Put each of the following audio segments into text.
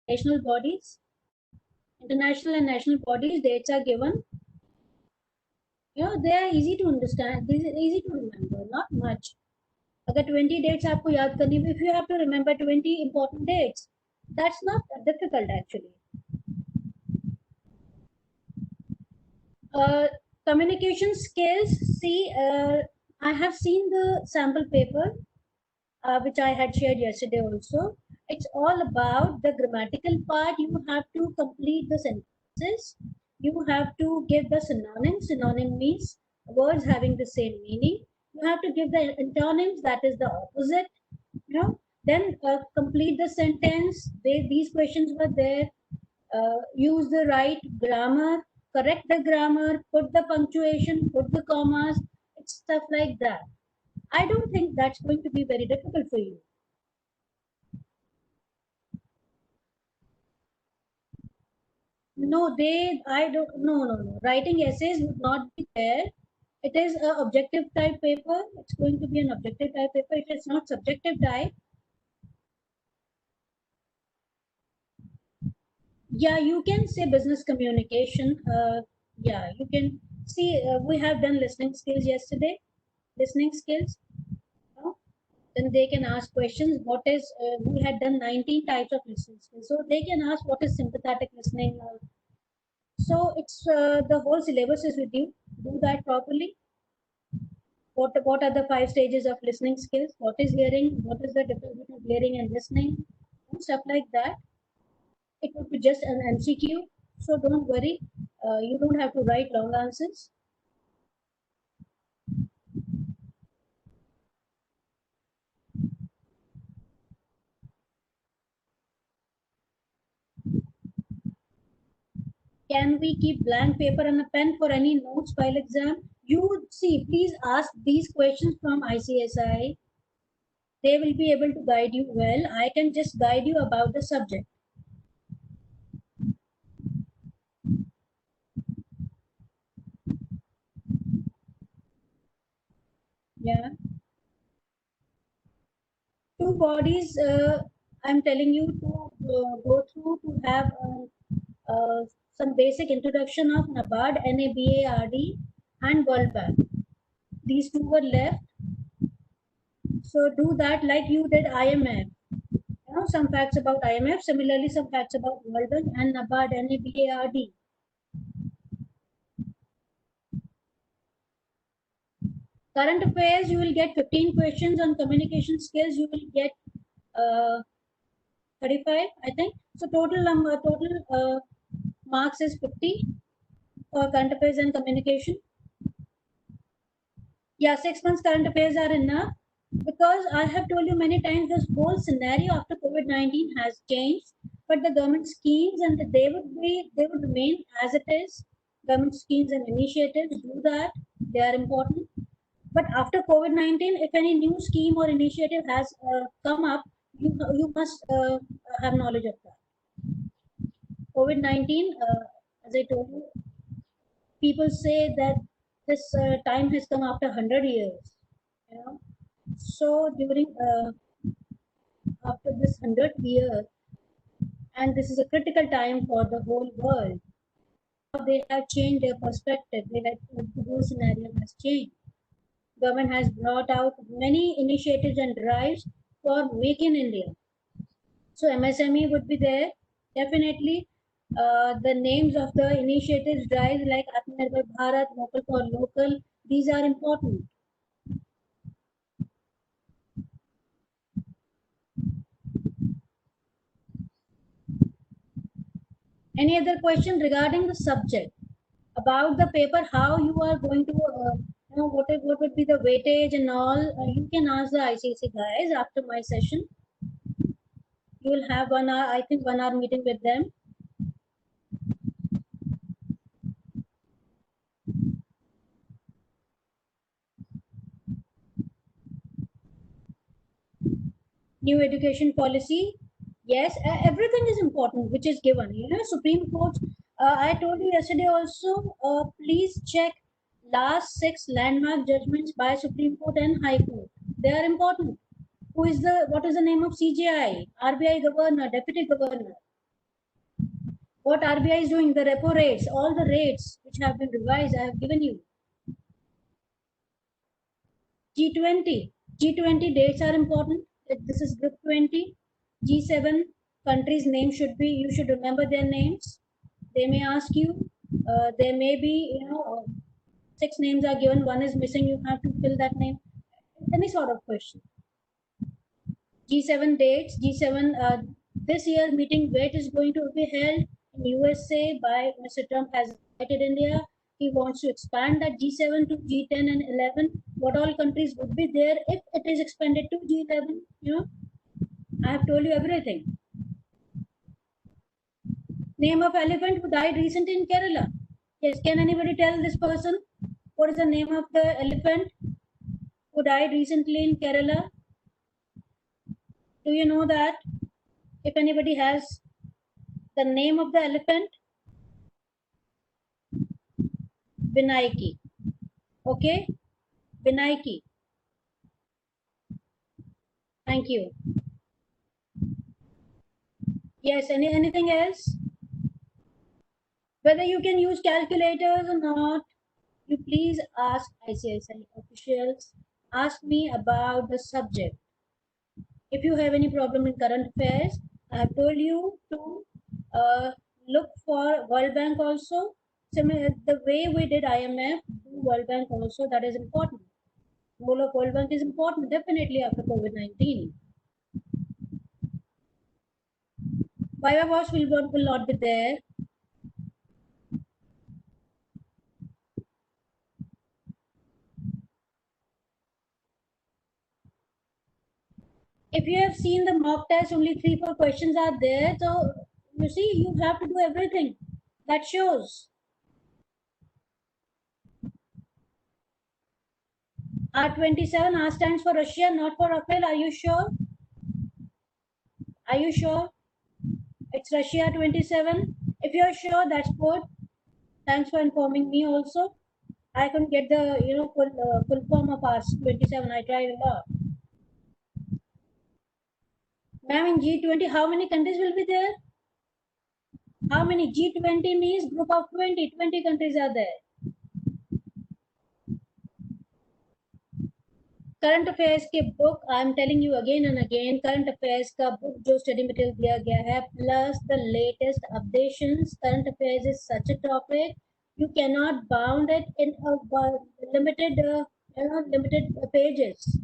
national bodies, international and national bodies, dates are given. They are easy to understand, they are easy to remember, not much. अगर 20 dates आपको याद करनी, if you have to remember 20 important dates, that's not difficult actually. Communication skills. See, I have seen the sample paper, which I had shared yesterday also. It's all about the grammatical part. You have to complete the sentences. You have to give the synonyms. Synonym means words having the same meaning. You have to give the antonyms, that is the opposite. Then complete the sentence. These questions were there. Use the right grammar, correct the grammar, put the punctuation, put the commas. It's stuff like that. I don't think that's going to be very difficult for you. No, I don't, no. Writing essays would not be there. It is a objective type paper. It's going to be an objective type paper. It is not subjective type. Yeah, you can say business communication. Yeah, you can see, we have done listening skills yesterday. Listening skills. Then they can ask questions. What is, we had done 19 types of listening skills. So they can ask what is sympathetic listening. So it's the whole syllabus is with you. Do that properly. What are the 5 stages of listening skills? What is hearing? What is the difference between hearing and listening? And stuff like that. It would be just an MCQ. So don't worry. You don't have to write long answers. Can we keep blank paper and a pen for any notes while exam? You see, please ask these questions from ICSI. They will be able to guide you well. I can just guide you about the subject. Yeah. Two bodies, I'm telling you to go through to have some basic introduction of NABARD, NABARD, and World Bank. These two were left. So do that like you did IMF. Some facts about IMF, similarly some facts about World Bank and NABARD, NABARD. Current affairs, you will get 15 questions. On communication skills, you will get 35, I think. So total marks is 50 for current affairs and communication. Yeah, 6 months current affairs are enough, because I have told you many times this whole scenario after COVID-19 has changed, but the government schemes and they would remain as it is. Government schemes and initiatives do that. They are important. But after COVID-19, if any new scheme or initiative has come up, you must have knowledge of that. COVID-19, as I told you, people say that this time has come after 100 years. So during after this 100th year, and this is a critical time for the whole world, they have changed their perspective. The whole scenario has changed. Government has brought out many initiatives and drives for Make in India. So MSME would be there. Definitely, the names of the initiatives drives like Atmanirbhar Bharat, Vocal for Local, these are important. Any other question regarding the subject? About the paper, how you are going to, what would be the weightage and all, you can ask the ICC guys after my session. You will have 1 hour, I think 1 hour meeting with them. New education policy, yes, everything is important which is given. Supreme Court, I told you yesterday also, please check last 6 landmark judgments by Supreme Court and High Court. They are important. What is the name of CJI, RBI governor, deputy governor? What RBI is doing, the repo rates, all the rates which have been revised, I have given you. G20. G20 dates are important. This is group 20. G7 countries' names should be, you should remember their names. They may ask you, there may be, 6 names are given, one is missing, you have to fill that name. Any sort of question. G7 dates, G7, this year meeting, where it is going to be held in USA by Mr. Trump has invited India. He wants to expand that G7 to G10 and 11. What all countries would be there if it is expanded to G11? I have told you everything. Name of elephant who died recently in Kerala. Yes, can anybody tell this person what is the name of the elephant who died recently in Kerala? Do you know that? If anybody has the name of the elephant, Vinaiki. Okay, Vinaiki. Thank you. Yes, anything else? Whether you can use calculators or not, you please ask ICICI officials. Ask me about the subject. If you have any problem in current affairs, I have told you to look for World Bank also. Similar, the way we did IMF, do World Bank also, that is important. Role of World Bank is important, definitely after COVID-19. Viva Voce will not be there. If you have seen the mock test, only 3-4 questions are there. So you see, you have to do everything. That shows. R27, R stands for Russia, not for Rafael. Are you sure? Are you sure? It's Russia 27. If you are sure, that's good. Thanks for informing me also. I couldn't get the full form of R27. I tried a lot. Ma'am, in G20, how many countries will be there? How many? G20 means group of 20. 20 countries are there. Current affairs के book I am telling you again and again current affairs का book जो study material दिया गया है plus the latest updations current affairs is such a topic you cannot bound it in a limited pages.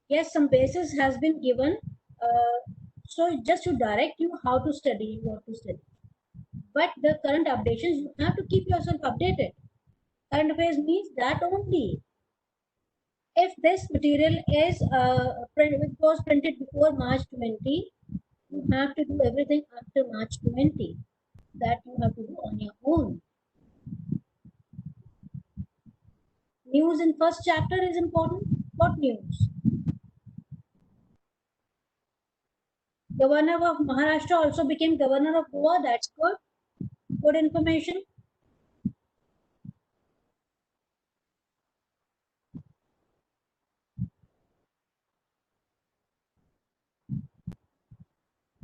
Yes, some basis has been given, so just to direct you how to study, what to study, but the current updations you have to keep yourself updated. Current affairs means that only. If this material is it was printed before March 20, you have to do everything after March 20. That you have to do on your own. News in first chapter is important. What news? Governor of Maharashtra also became governor of Goa. That's good. Good information.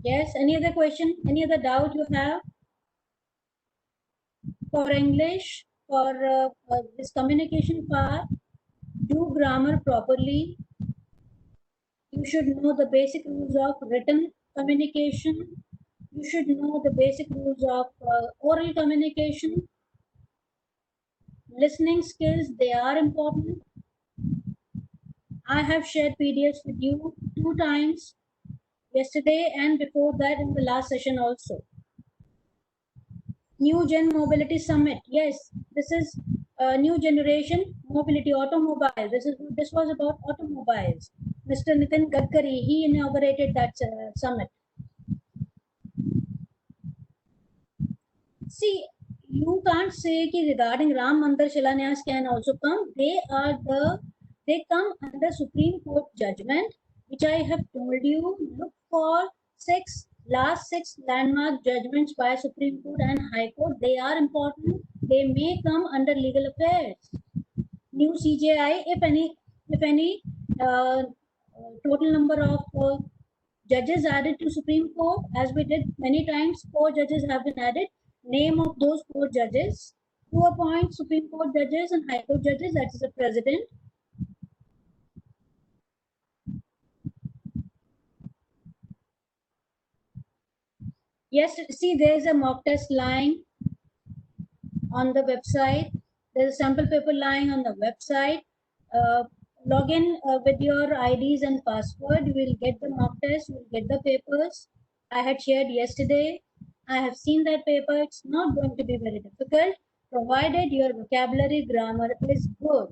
Yes. Any other question? Any other doubt you have? For English, for this communication part, do grammar properly. You should know the basic rules of written communication. You should know the basic rules of oral communication. Listening skills, they are important. I have shared PDFs with you 2 times, yesterday and before that in the last session also. New Gen Mobility Summit. Yes, this is new generation mobility, automobile. This was about automobiles. Mr. Nitin Gadkari, he inaugurated that summit. See, you can't say ki regarding Ram Mandir Shilanyas can also come. They come under Supreme Court judgment, which I have told you. Look for last six landmark judgments by Supreme Court and High Court. They are important. They may come under legal affairs. New CJI, if any total number of Judges added to Supreme Court, as we did many times, 4 judges have been added. Name of those 4 judges. Who appoints Supreme Court judges and High Court judges? That is the President. Yes, see, there is a mock test lying on the website. There's a sample paper lying on the website. Log in with your IDs and password. You will get the mock test. You will get the papers. I had shared yesterday. I have seen that paper. It's not going to be very difficult, provided your vocabulary grammar is good.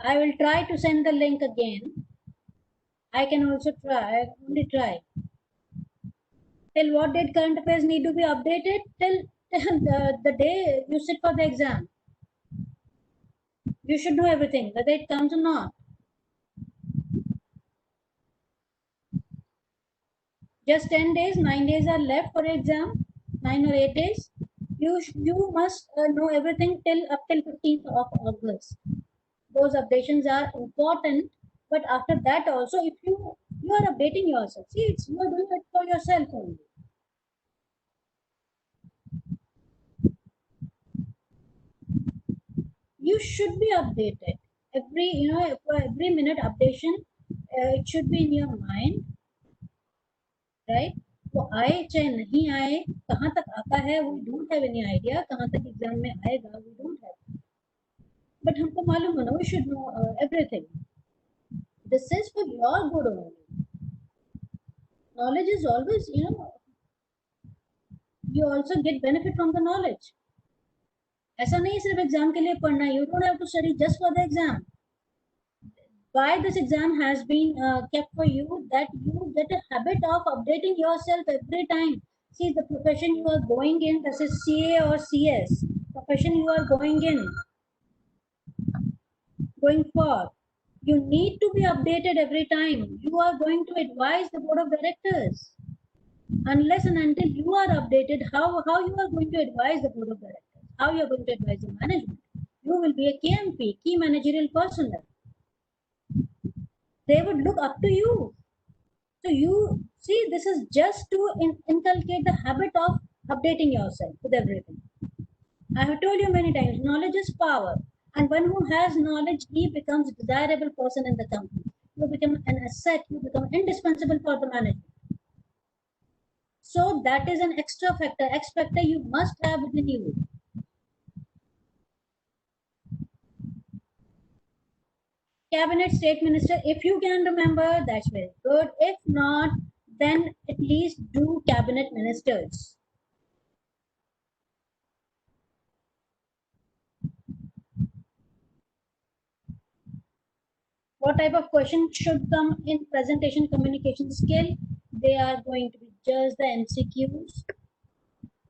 I will try to send the link again. I can also try, only try. Till what date current affairs need to be updated? Till the day you sit for the exam. You should know everything, whether it comes or not. Just 10 days, 9 days are left for exam, 9 or 8 days. You must know everything up till 15th of August. Those updations are important, but after that also, if you are updating yourself, see, you are doing it for yourself only. You should be updated for every minute updation. It should be in your mind, right? वो आए चाहे नहीं आए, कहाँ तक आता है, we don't have any idea. कहाँ तक एग्जाम में आएगा, we don't have. But हमको मालूम है ना, we should know everything. This is for your good only. Knowledge is always, you also get benefit from the knowledge. ऐसा नहीं सिर्फ एग्जाम के लिए पढ़ना. You don't have to study just for the exam. Why this exam has been kept for you, that you get a habit of updating yourself every time. See, the profession you are going in, this is CA or CS profession you are going for, you need to be updated every time. You are going to advise the board of directors. Unless and until you are updated, how you are going to advise the board of directors, how you are going to advise the management? You will be a KMP, key managerial personnel. They would look up to you. So you see, this is just to inculcate the habit of updating yourself with everything. I have told you many times, knowledge is power. And one who has knowledge, he becomes a desirable person in the company. You become an asset, you become indispensable for the management. So that is an extra factor, X factor you must have within you. Cabinet, state minister, if you can remember, that's very good. If not, then at least do cabinet ministers. What type of questions should come in presentation communication skill? They are going to be just the MCQs.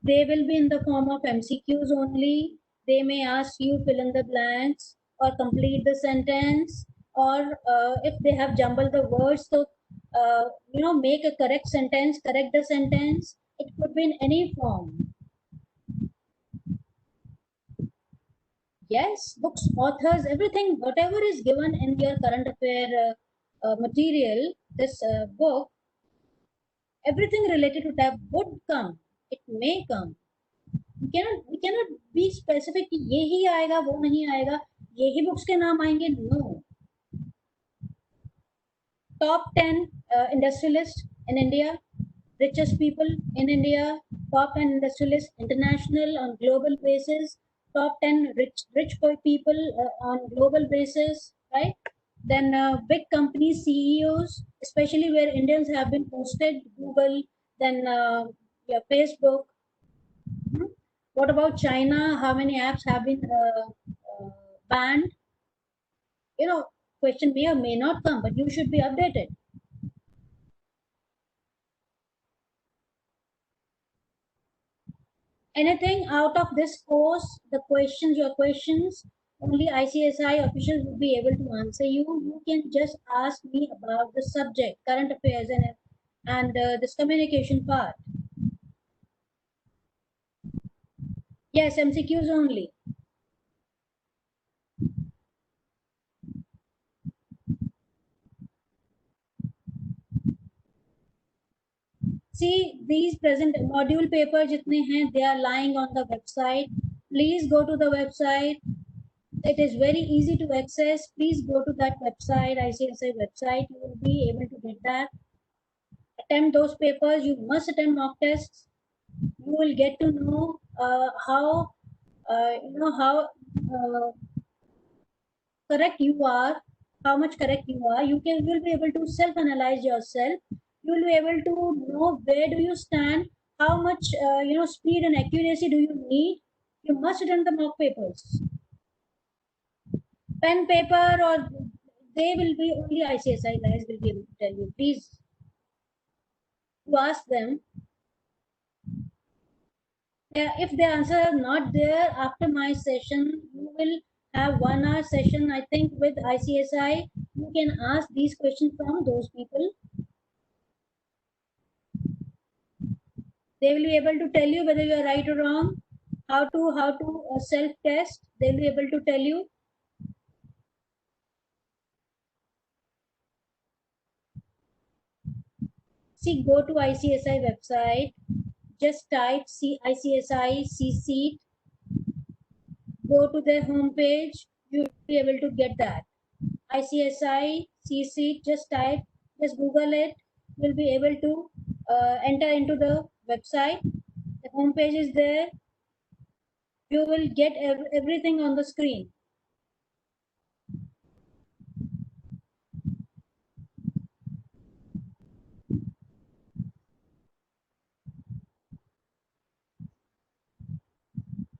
They will be in the form of MCQs only. They may ask you fill in the blanks or complete the sentence, or if they have jumbled the words, so make a correct sentence, correct the sentence. It could be in any form. Yes, books, authors, everything, whatever is given in your current affair material, this book, everything related to that would come. It may come. We cannot be specific कि ये ही आएगा, वो नहीं आएगा, ये ही books के नाम आएंगे. No. Top 10 industrialists in India, richest people in India, top 10 industrialists international on global basis, top 10 rich people on global basis, right? Then big company CEOs, especially where Indians have been posted, Google, then Facebook. What about China? How many apps have been banned? Question may or may not come, but you should be updated. Anything out of this course, your questions, only ICSI officials will be able to answer you. You can just ask me about the subject, current affairs, and this communication part. Yes, MCQs only. See, these present module papers jitne hain, they are lying on the website. Please go to the website. It is very easy to access. Please go to that website, ICSI website. You will be able to get that. Attempt those papers. You must attempt mock tests. You will get to know how how correct you are, how much correct you are. Will be able to self-analyze yourself. You will be able to know where do you stand, how much speed and accuracy do you need. You must attend the mock papers. Pen, paper, or they will be only ICSI guys will be able to tell you. Please, you ask them. If the answer are not there after my session, you will have 1 hour session, I think, with ICSI. You can ask these questions from those people. They will be able to tell you whether you are right or wrong, how to self test. They will be able to tell you. See, go to ICSI website, just type ICSI CSEET, go to their homepage, you'll be able to get that. ICSI CSEET, just Google it, you'll be able to enter into the website. The homepage is there. You will get everything on the screen.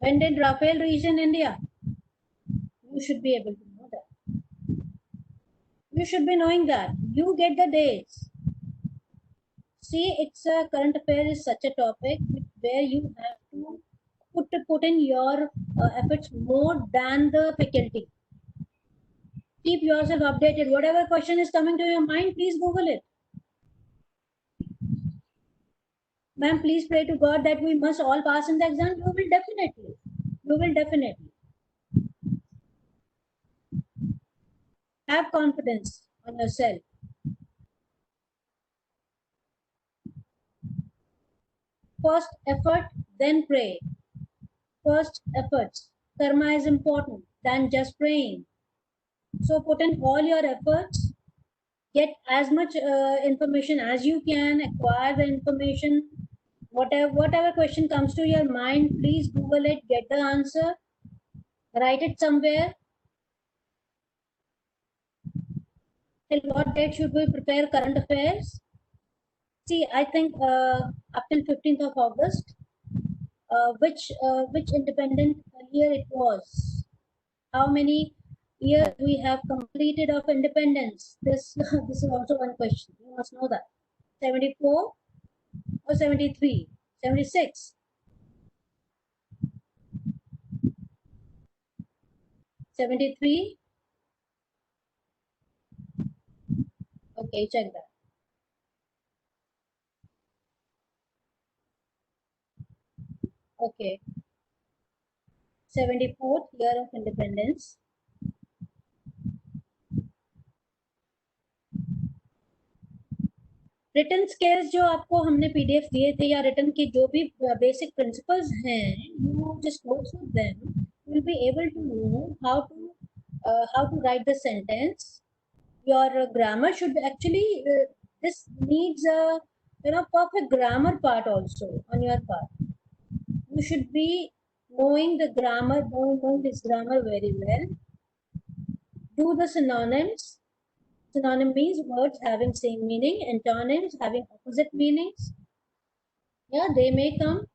When did Rafael reach in India? You should be able to know that. You should be knowing that. You get the dates. See, it's a current affair is such a topic where you have to put in your efforts more than the faculty. Keep yourself updated. Whatever question is coming to your mind, please Google it. Ma'am, please pray to God that we must all pass in the exam. You will definitely. You will definitely. Have confidence on yourself. First effort, then pray. First efforts. Karma is important than just praying. So put in all your efforts. Get as much information as you can. Acquire the information. Whatever question comes to your mind, please Google it. Get the answer. Write it somewhere. Till what date should we prepare current affairs? See, I think up till 15th of August, which independent year it was. How many years we have completed of independence? This this is also one question. You must know that. 74 or 73? 76? 73? Okay, check that. Okay. 74th year of independence. Written scales जो आपको हमने PDF दिए थे या written के जो भी basic principles हैं, you just go through them. You will be able to know how to write the sentence. Your grammar should actually this needs a perfect grammar part also on your part. You should be knowing the grammar, knowing this grammar very well. Do the synonyms. Synonym means words having same meaning. Antonyms having opposite meanings. Yeah, they may come.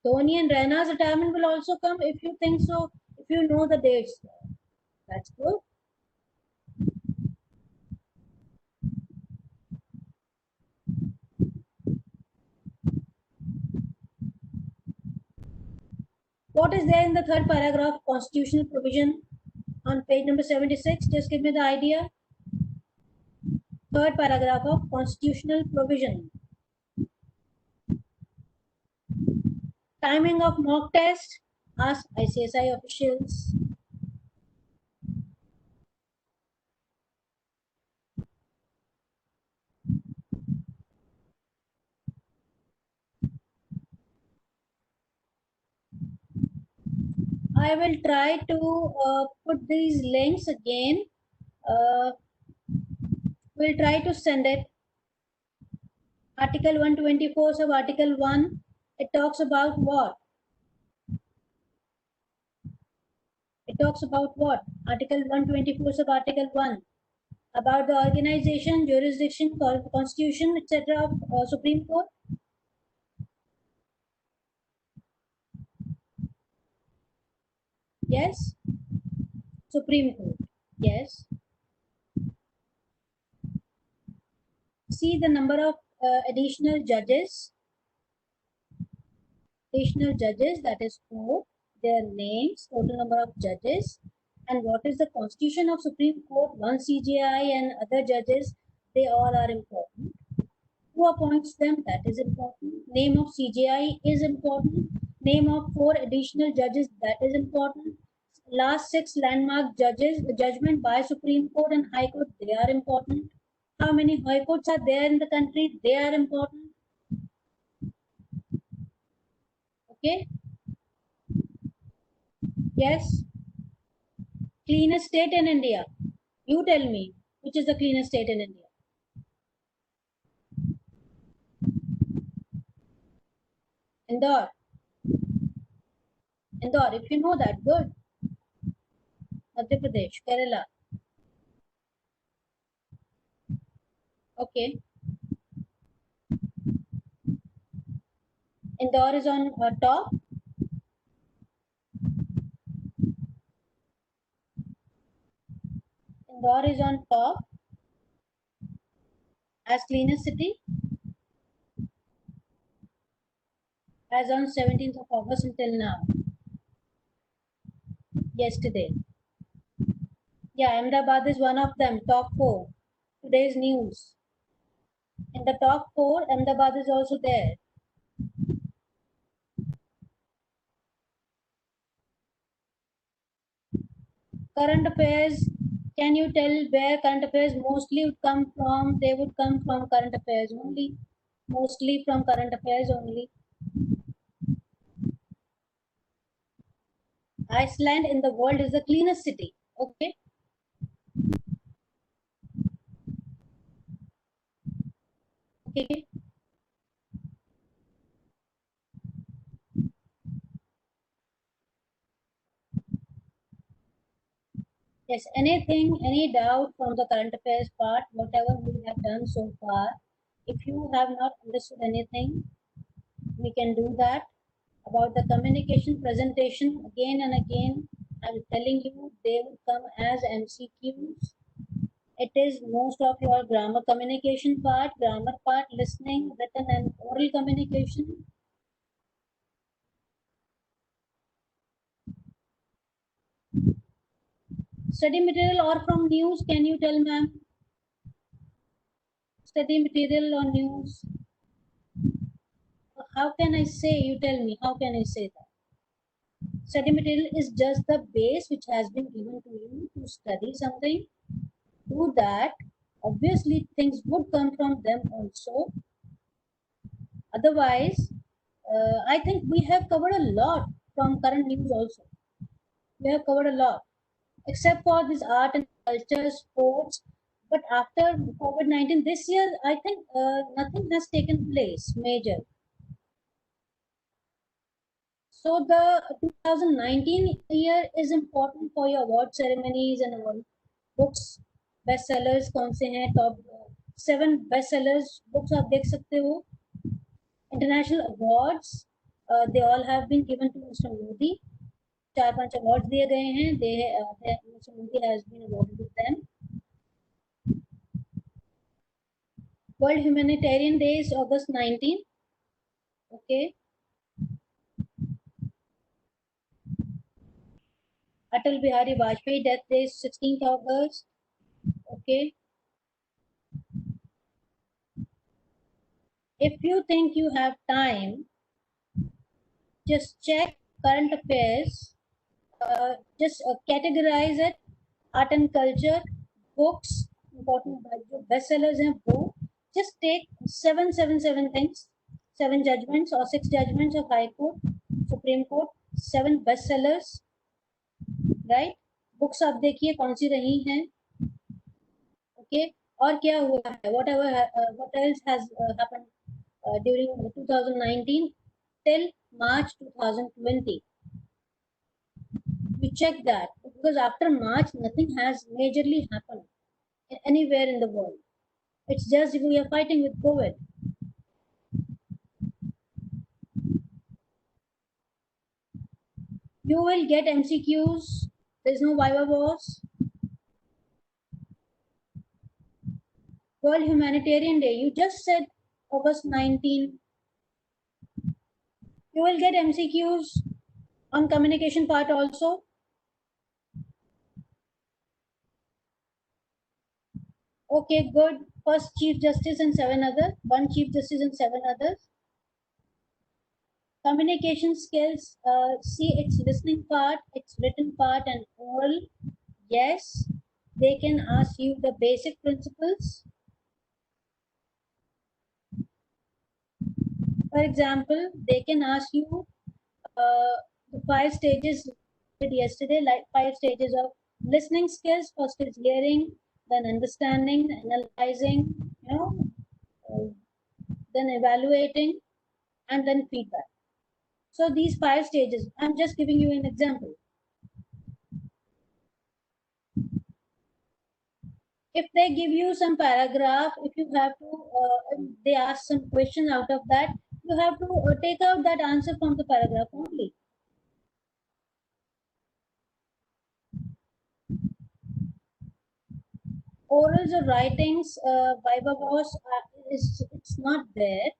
Tony and Raina's retirement will also come if you think so. If you know the dates, that's good. What is there in the third paragraph? Constitutional provision on page number 76. Just give me the idea. Third paragraph of constitutional provision. Timing of mock test, ask ICSI officials. I will try to put these links again. We'll try to send it. Article 124 of Article 1, it talks about what? It talks about what? Article 124 of Article 1, about the organization, jurisdiction, constitution, etc. of Supreme Court. Yes? Supreme Court. Yes. See the number of additional judges. Additional judges, that is 4. Their names, total number of judges. And what is the constitution of Supreme Court? 1 CJI and other judges, they all are important. Who appoints them? That is important. Name of CJI is important. Name of 4 additional judges, that is important. Last 6 landmark judges, the judgment by Supreme Court and High Court, they are important. How many High Courts are there in the country? They are important. Okay? Yes? Cleanest state in India. You tell me, which is the cleanest state in India? Indore. Indore, if you know that, good. Madhya Pradesh, Kerala. Okay. Indore is on top. Indore is on top as cleanest city as on 17th of August until now. Yesterday. Yeah, Ahmedabad is one of them, top 4. Today's news. In the top 4, Ahmedabad is also there. Current affairs, can you tell where current affairs mostly would come from? They would come from current affairs only. Mostly from current affairs only. Iceland in the world is the cleanest city. Okay. Okay. Yes, anything, any doubt from the current affairs part, whatever we have done so far, if you have not understood anything, we can do that. About the communication presentation, again and again, I'm telling you, they will come as MCQs. It is most of your grammar communication part, listening, written and oral communication. Study material or from news, can you tell ma'am? Study material or news? How can I say? You tell me, how can I say that? Study material is just the base which has been given to you to study something. Do that. Obviously, things would come from them also. Otherwise, I think we have covered a lot from current news also. We have covered a lot, except for this art and culture, sports. But after COVID-19, this year, I think nothing has taken place major. So the 2019 year is important for your award ceremonies and award books. Bestsellers कौन से हैं? Top 7 bestsellers books आप देख सकते हो. International awards, they all have been given to Mr. Modi. 4-5 awards दिए गए हैं. Mr. Modi has been awarded with them. World Humanitarian Day is August 19. Okay. Atal Bihari Vajpayee death day is 16th August. Okay. If you think you have time, just check current affairs, just categorize it, art and culture, books, important bestsellers हैं वो, just take seven things, 7 judgments or 6 judgments of High Court, Supreme Court, 7 bestsellers, right? Books आप देखिए कौन सी रही हैं, okay? और क्या हुआ है, what else has happened during 2019 till March 2020. You check that, because after March nothing has majorly happened anywhere in the world. It's just we are fighting with COVID. You will get MCQs. There's no Viva Wars. World Humanitarian Day. You just said August 19. You will get MCQs on communication part also. Okay, good. First Chief Justice and 7 others. One Chief Justice and 7 others. Communication skills. See its listening part, its written part, and oral. Yes, they can ask you the basic principles. For example, they can ask you the 5 stages yesterday, like 5 stages of listening skills. First is hearing, then understanding, analyzing, then evaluating, and then feedback. So these 5 stages, I'm just giving you an example. If they give you some paragraph, if you have to, they ask some question out of that, you have to take out that answer from the paragraph only. Orals or writings, Viva Wars, it's not there.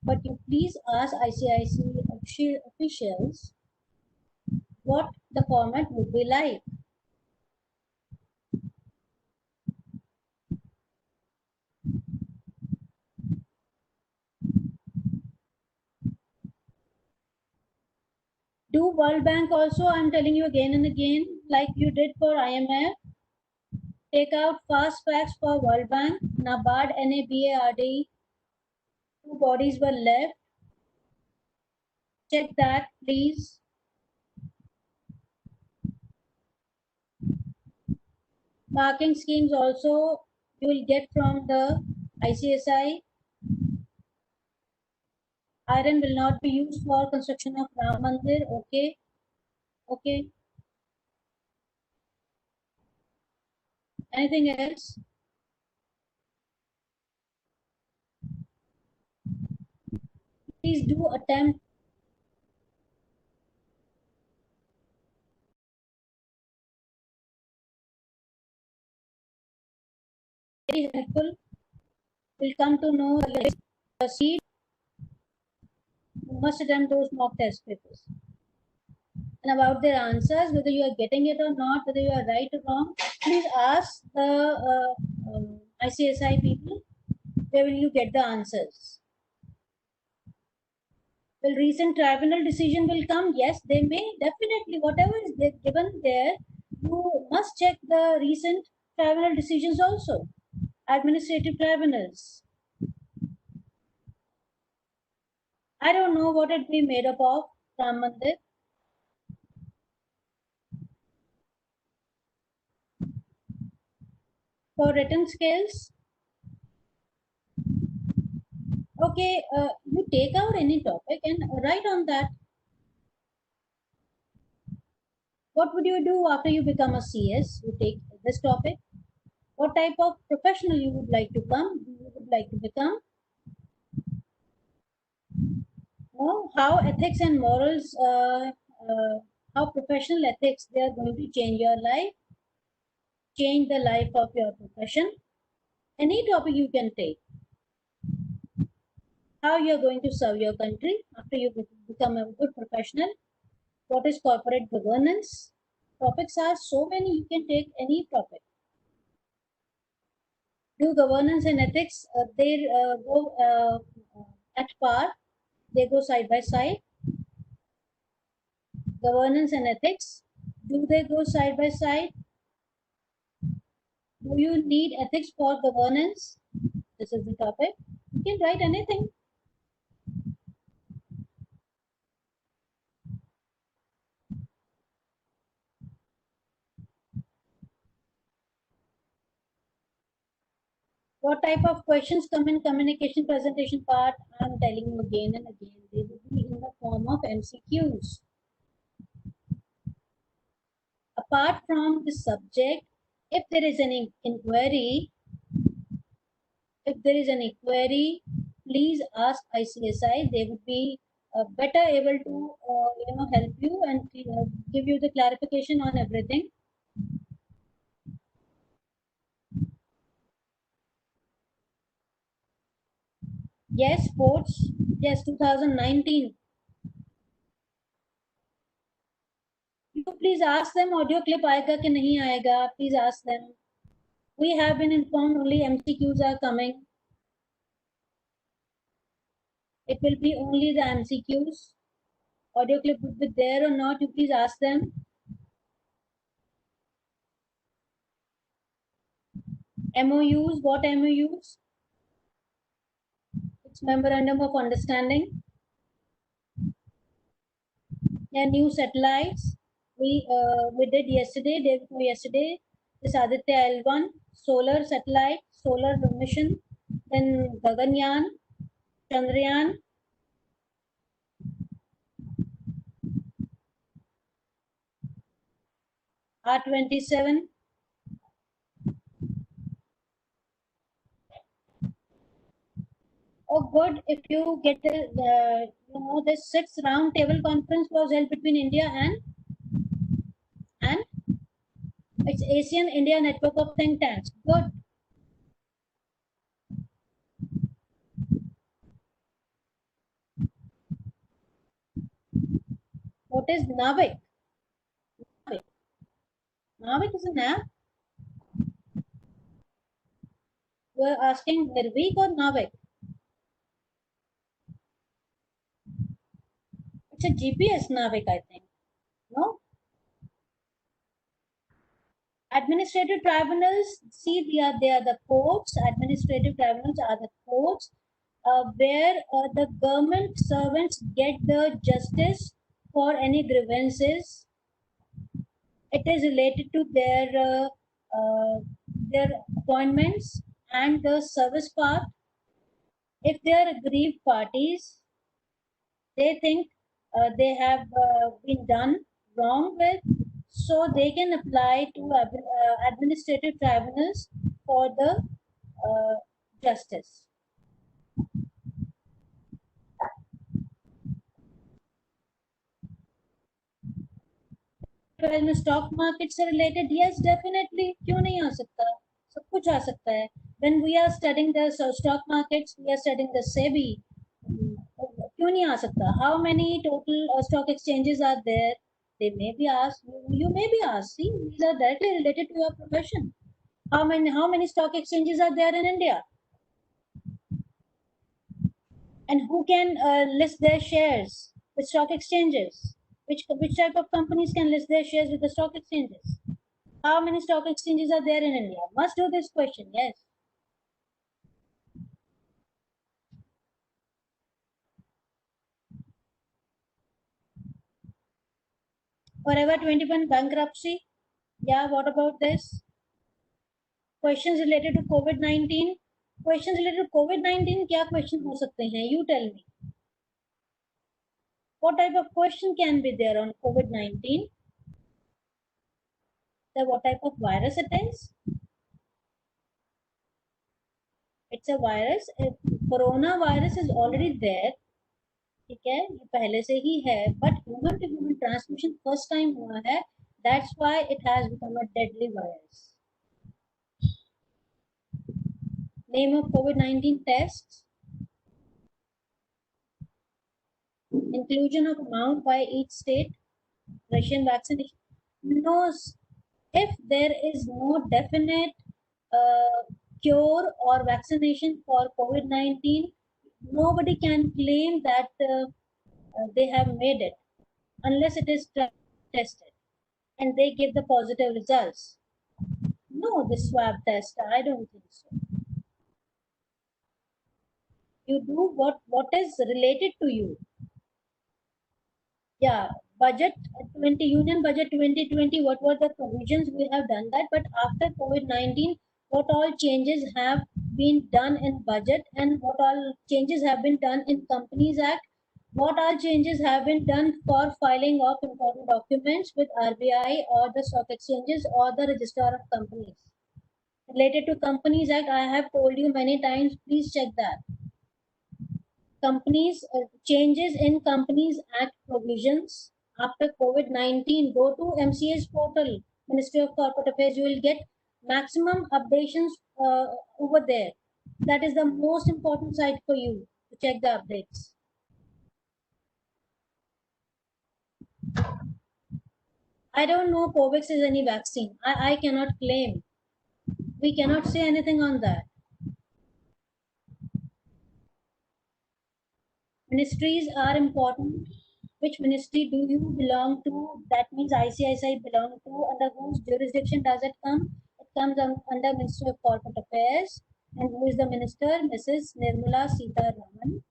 But you please ask ICIC officials what the format would be like. Do World Bank also, I'm telling you again and again, like you did for IMF. Take out fast facts for World Bank, NABARD, NABARD. 2 bodies were left. Check that, please. Marking schemes also you will get from the ICSI. Iron will not be used for construction of Ram Mandir. Okay. Okay. Anything else? Please do attempt. Very helpful. We'll come to know the seed. You must attempt those mock test papers. And about their answers, whether you are getting it or not, whether you are right or wrong, please ask the ICSI people. Where will you get the answers? Will recent tribunal decision will come? Yes, they may. Definitely, whatever is given there, you must check the recent tribunal decisions also. Administrative tribunals. I don't know what it be made up of, Ram Mandir. For written skills, okay, you take out any topic and write on that. What would you do after you become a CS? You take this topic. What type of professional you would like to become? How ethics and morals, how professional ethics, they are going to change your life, change the life of your profession. Any topic you can take. How you are going to serve your country after you become a good professional. What is corporate governance? Topics are so many, you can take any topic. Do governance and ethics, they go at par, they go side by side. governance and ethics, do they go side by side? Do you need ethics for governance? This is the topic. You can write anything. What type of questions come in communication presentation part? I'm telling you again and again. They will be in the form of MCQs. Apart from the subject, if there is an inquiry, please ask ICSI. They would be better able to help you and give you the clarification on everything. Yes, sports. Yes, 2019. You please ask them audio clip आएगा कि नहीं आएगा. Please ask them. We have been informed only MCQs are coming. It will be only the MCQs. Audio clip would be there or not, you please ask them. MOUs, what MOUs? It's Memorandum of Understanding. Yeah, new satellites. We did yesterday, day before yesterday, this Aditya L1, solar satellite, solar mission, then Gaganyaan, Chandrayaan. R27. Oh, good. If you get this sixth round table conference was held between India and it's Asian India Network of Think Tanks. Good. What is Navik? Navik is an app. You are asking Nirvik or Navik? It's a GPS Navik, I think. No? Administrative tribunals, see, they are the courts. Administrative tribunals are the courts where the government servants get the justice for any grievances. It is related to their appointments and the service part. If they are aggrieved parties, they think they have been done wrong with, so they can apply to administrative tribunals for the justice. Twelve में stock market से related yes definitely क्यों नहीं आ सकता सब कुछ आ सकता है when we are studying the stock markets we are studying the SEBI क्यों नहीं आ सकता how many total stock exchanges are there they may be asked you may be asked see these are directly related to your profession how many stock exchanges are there in India and who can list their shares with stock exchanges which type of companies can list their shares with the stock exchanges how many stock exchanges are there in India must do this question yes Forever 21 bankruptcy yeah what about this questions related to COVID-19 questions related to COVID-19 क्या question हो सकते हैं you tell me what type of question can be there on COVID-19 so what type of virus it is it's a virus coronavirus is already there ठीक है ये पहले से ही है but human to human transmission first time हुआ है that's why it has become a deadly virus name of COVID-19 test inclusion of amount by each state Russian vaccination no if there is no definite cure or vaccination for COVID-19 nobody can claim that they have made it unless it is tested and they give the positive results. No, the swab test, I don't think so. You do what is related to you. Yeah, budget 20 Union Budget 2020. What were the provisions? We have done that, but after COVID-19, what all changes have been done in budget, and what all changes have been done in Companies Act? What all changes have been done for filing of important documents with RBI or the stock exchanges or the Registrar of Companies? Related to Companies Act, I have told you many times. Please check that. Companies changes in Companies Act provisions after COVID-19. Go to MCA's portal, Ministry of Corporate Affairs. You will get maximum updations over there. That is the most important site for you to check the updates. I don't know Covax is any vaccine. I cannot claim. We cannot say anything on that. Ministries are important. Which ministry do you belong to? That means ICICI belong to. Under whose jurisdiction does it come? It comes under Ministry of Corporate Affairs. And who is the minister? Mrs. Nirmala Sitharaman.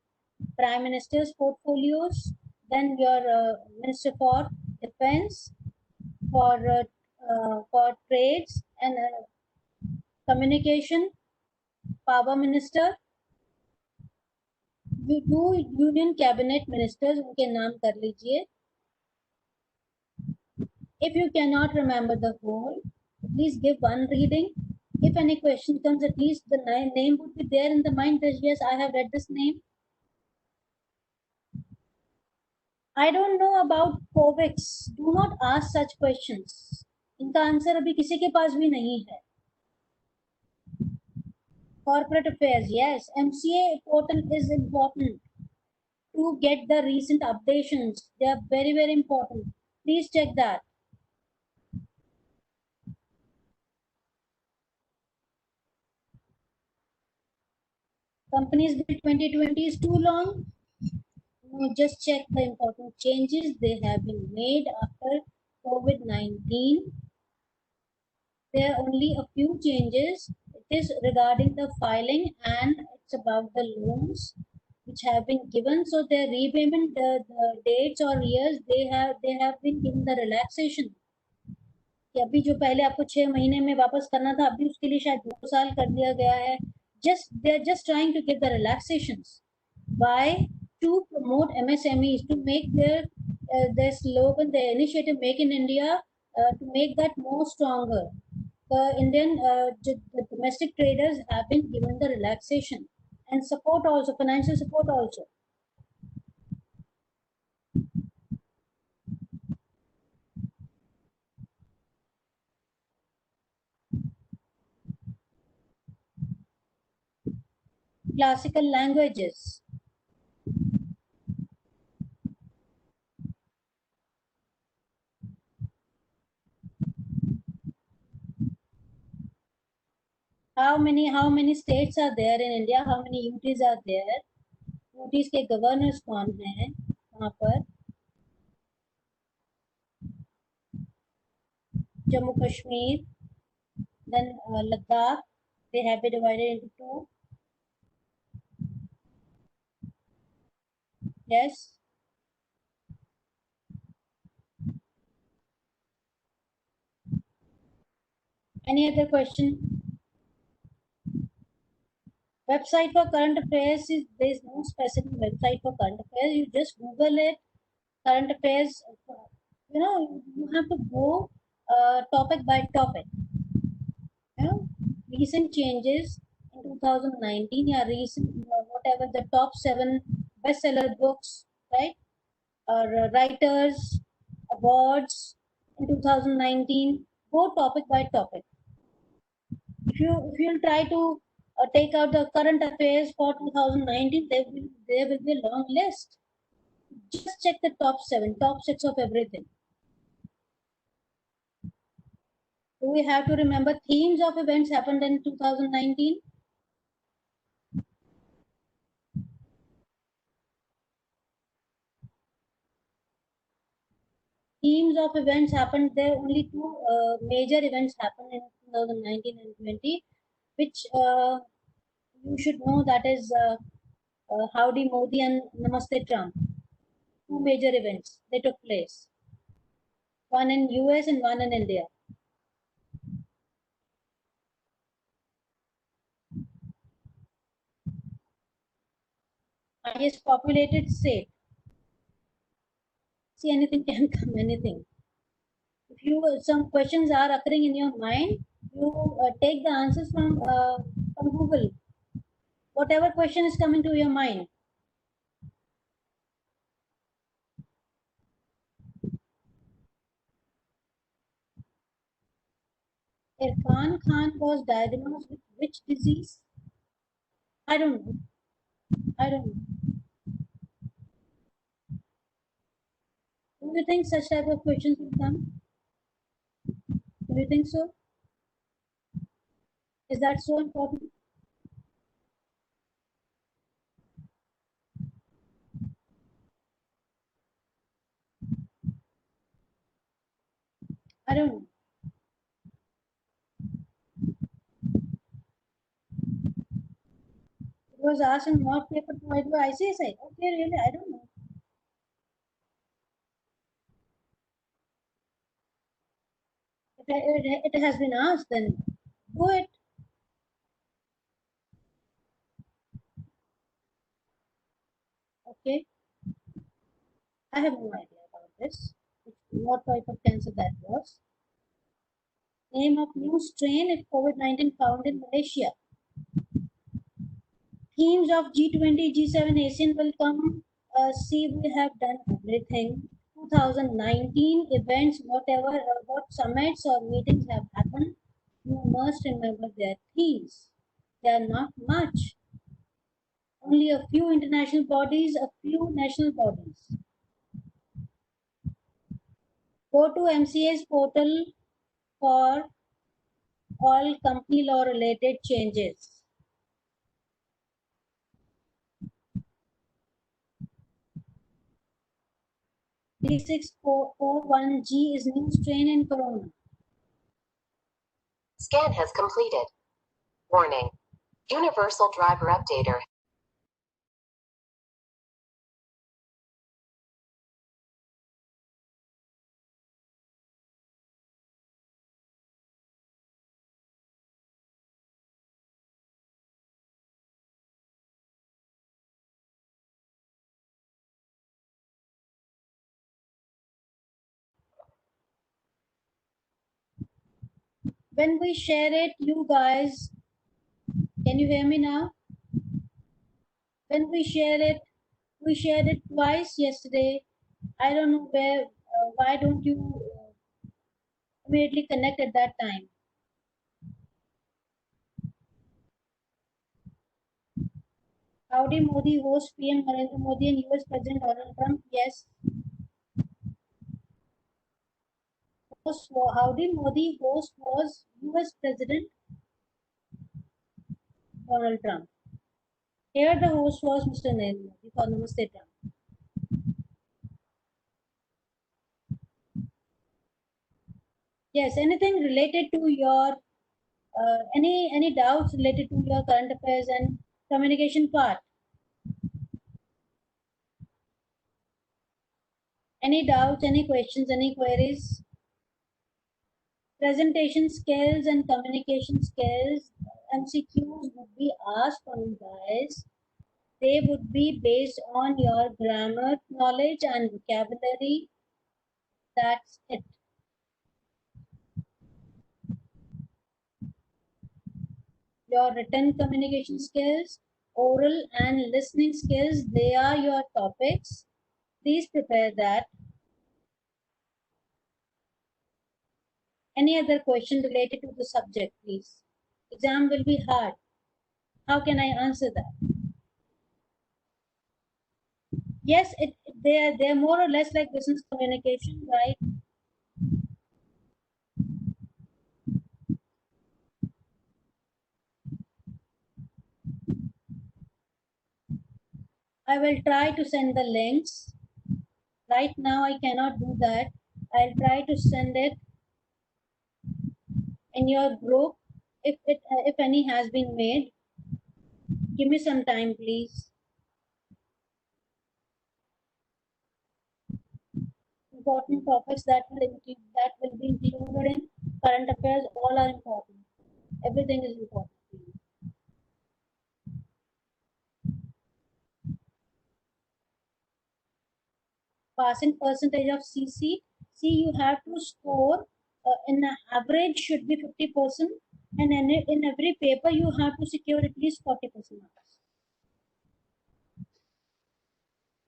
Prime Minister's portfolios. Then your Minister for Defense, for trades and communication, Power Minister. दो union cabinet ministers उनके नाम कर लीजिए. If you cannot remember the whole, please give one reading. If any question comes, at least the name would be there in the mind that yes, I have read this name. I don't know about Covax. Do not ask such questions. इनका answer अभी किसी के पास भी नहीं है. Corporate affairs, yes. MCA portal is important to get the recent updations. They are very, very important. Please check that. Companies Bill 2020 is too long. No, just check the important changes they have been made after COVID-19. There are only a few changes. It is regarding the filing and it's about the loans which have been given. So their repayment the dates or years they have been given the relaxation. कि अभी जो पहले आपको 6 महीने में वापस करना था अभी उसके लिए शायद 2 साल कर दिया गया है. They are just trying to get the relaxations. Why? To promote MSMEs, to make their slogan, their initiative, Make in India, to make that more stronger. The Indian the domestic traders have been given the relaxation and support also, financial support also. Classical languages. How many states are there in India? How many UTs are there? UTs के governors कौन हैं वहाँ पर? Jammu Kashmir, then Ladakh. They have been divided into two. Yes. Any other question? Website for current affairs is there is no specific website for current affairs. You just Google it. Current affairs. You know you have to go topic by topic. You know recent changes in 2019. Yeah, recent whatever the top 7 bestseller books, right? Or writers awards in 2019. Go topic by topic. If you'll try to take out the current affairs for 2019, there will be a long list. Just check the top 7, top 6 of everything. Do we have to remember themes of events happened in 2019? of events happened. There only two major events happened in 2019 and 20, which you should know, that is Howdy Modi and Namaste Trump. Two major events they took place, one in US and one in India. Highest populated state. See, anything can come, anything. If you some questions are occurring in your mind, you take the answers from Google. Whatever question is coming to your mind. Irfan Khan was diagnosed with which disease? I don't know. I don't know. Do you think such type of questions will come? Do you think so? Is that so important? I don't know. It was asked in what paper provided by ICSI. Okay, really, I don't know. It has been asked, then do it. Okay, I have no idea about this. What type of cancer that was? Name of new strain of COVID-19 found in Malaysia. Themes of G20, G7, ASEAN will come. See, we have done everything. 2019 events, whatever, what summits or meetings have happened, you must remember their themes. They are not much. Only a few international bodies, a few national bodies. Go to MCA's portal for all company law related changes. D641G is new strain in corona. Scan has completed. Warning. Universal driver updater. When we share it, you guys, can you hear me now? When we shared it twice yesterday. I don't know why don't you immediately connect at that time? Howdy Modi host PM Narendra Modi and US President Donald Trump. Yes. Howdy Modi host was US President Donald Trump. Here the host was Mr. Narendra Modi for Namaste Trump. Yes, anything related to your any doubts related to your current affairs and communication part? Any doubts, any questions, any queries? Presentation skills and communication skills, MCQs would be asked from you guys. They would be based on your grammar knowledge and vocabulary. That's it. Your written communication skills, oral and listening skills, they are your topics. Please prepare that. Any other question related to the subject, please? Exam will be hard. How can I answer that? Yes, they're more or less like business communication, right? I will try to send the links. Right now, I cannot do that. I'll try to send it in your group if any has been made. Give me some time, please. Important topics that will be included in current affairs, all are important. Everything is important. Passing percentage of CC. See, you have to score in the average should be 50%, and in every paper you have to secure at least 40% marks.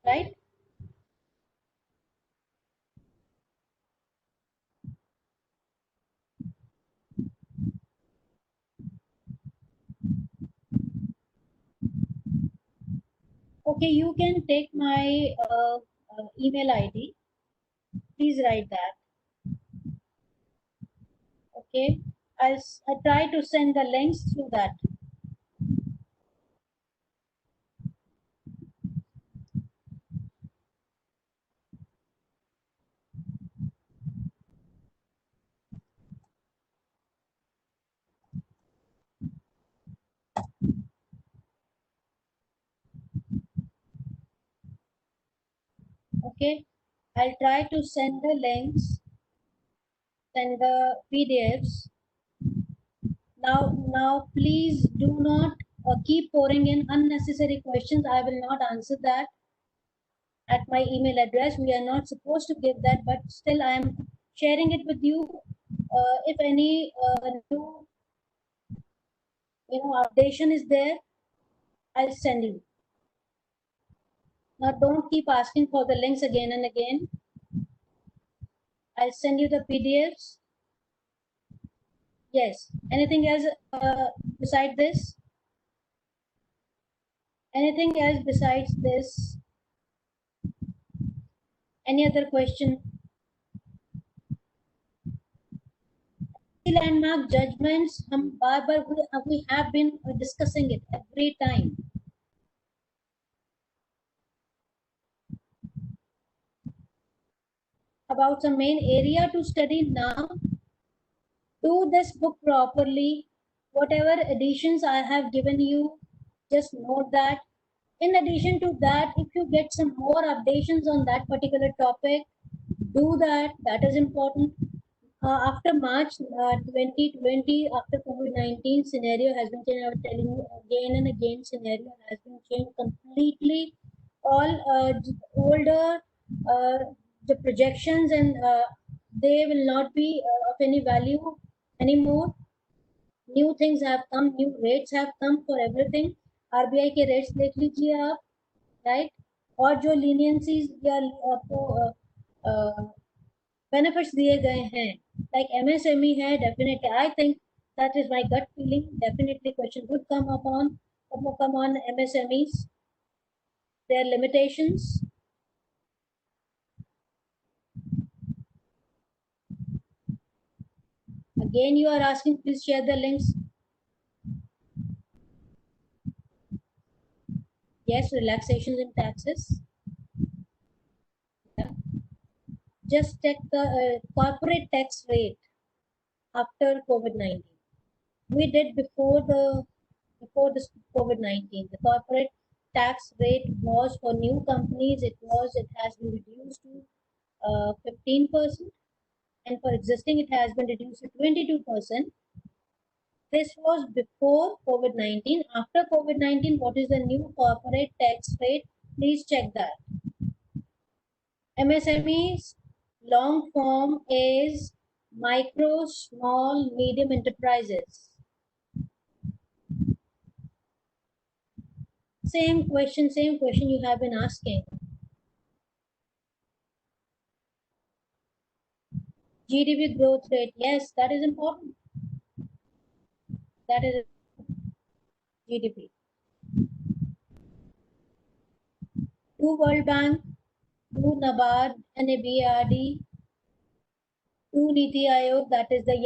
Right? Okay, you can take my email ID. Please write that. Okay, I try to send the links through that. Okay, I'll try to send the links, send the PDFs. Now, please do not keep pouring in unnecessary questions. I will not answer that at my email address. We are not supposed to give that, but still I am sharing it with you. If any new updation is there, I'll send you. Now don't keep asking for the links again and again. I'll send you the PDFs. Yes. Anything else beside this? Anything else besides this? Any other question? Landmark judgments, we have been discussing it every time. About the main area to study now. Do this book properly. Whatever additions I have given you, just note that. In addition to that, if you get some more updations on that particular topic, do that. That is important. After March 2020, after COVID-19 scenario has been changed. I was telling you again and again, scenario has been changed completely. All older the projections and they will not be of any value anymore. New things have come, new rates have come for everything. RBI के rates देख लीजिए आप, right? और जो leniencies या आपको benefits दिए गए हैं, like MSME है, definitely I think that is my gut feeling. Definitely question would come on MSMEs, their limitations. Again, you are asking, please share the links. Yes, relaxations in taxes. Yeah. Just check the corporate tax rate after COVID-19. We did before this COVID-19. The corporate tax rate was for new companies. It has been reduced to 15%, and for existing it has been reduced to 22%. This was before COVID-19. After COVID-19, what is the new corporate tax rate? Please check that. MSMEs long form is micro, small, medium enterprises. Same question you have been asking. GDP growth rate, yes, that is important. That is GDP. To World Bank, to NABARD and BRD, to Niti Aayog, that is the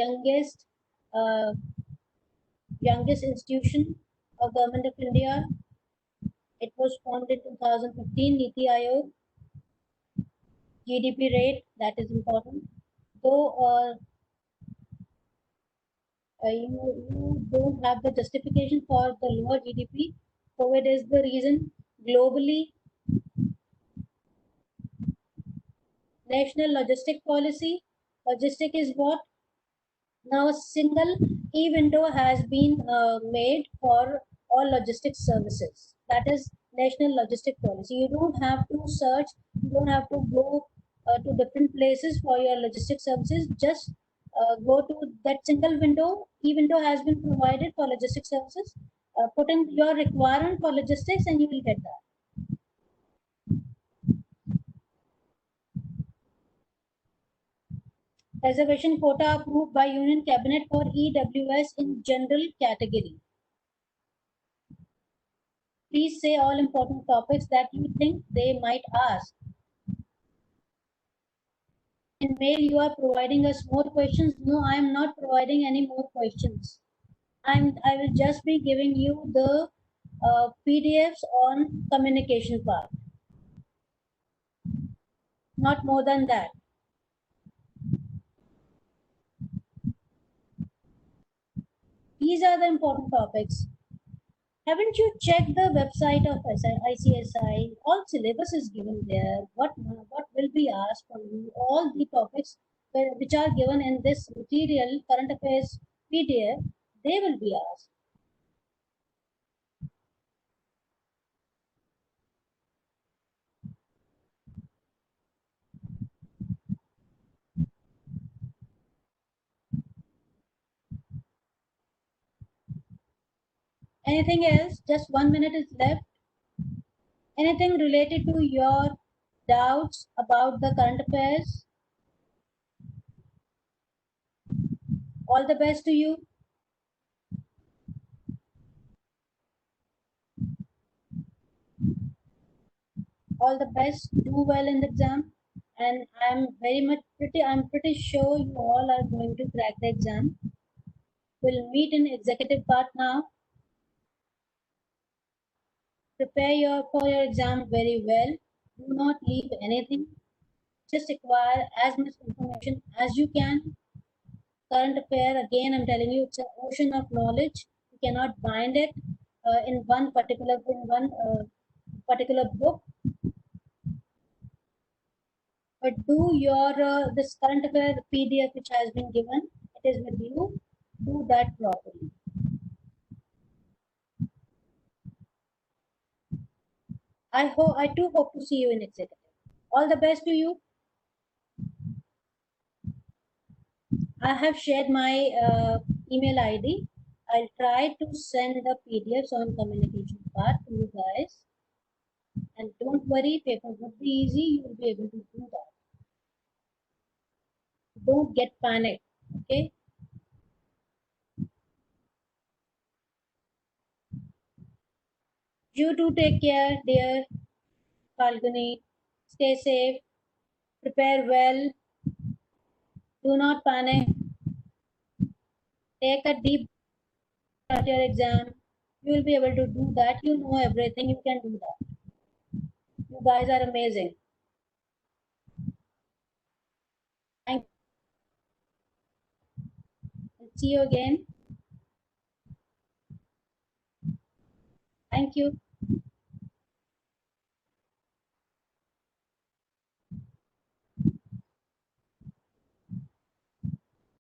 youngest institution of Government of India. It was formed in 2015, Niti Aayog. GDP rate, that is important. Though you don't have the justification for the lower GDP, COVID is the reason. Globally, national logistic policy. Logistic is what? Now a single e-window has been made for all logistics services. That is national logistic policy. You don't have to search, you don't have to go to different places for your logistics services. Just go to that single window. E-window has been provided for logistics services. Put in your requirement for logistics and you will get that. Reservation quota approved by Union Cabinet for EWS in general category. Please say all important topics that you think they might ask. In mail, you are providing us more questions. No, I am not providing any more questions. I will just be giving you the PDFs on communication part. Not more than that. These are the important topics. Haven't you checked the website of ICSI? All syllabus is given there. What will be asked from you? All the topics which are given in this material current affairs PDF, they will be asked. Anything else? Just 1 minute is left. Anything related to your doubts about the current affairs? All the best to you. All the best. Do well in the exam. And I'm pretty sure you all are going to crack the exam. We'll meet in executive part now. Prepare for your exam very well. Do not leave anything. Just acquire as much information as you can. Current affair, again, I'm telling you, it's an ocean of knowledge. You cannot bind it in one particular book. But do your this current affair PDF which has been given. It is with you. Do that properly. I too hope to see you in executive. All the best to you. I have shared my email ID. I'll try to send the PDFs on communication part to you guys. And don't worry, paper would be easy. You will be able to do that. Don't get panicked. Okay. You do take care, dear Falguni. Stay safe. Prepare well. Do not panic. Take a deep breath at your exam. You will be able to do that. You know everything. You can do that. You guys are amazing. Thank you. See you again. Thank you.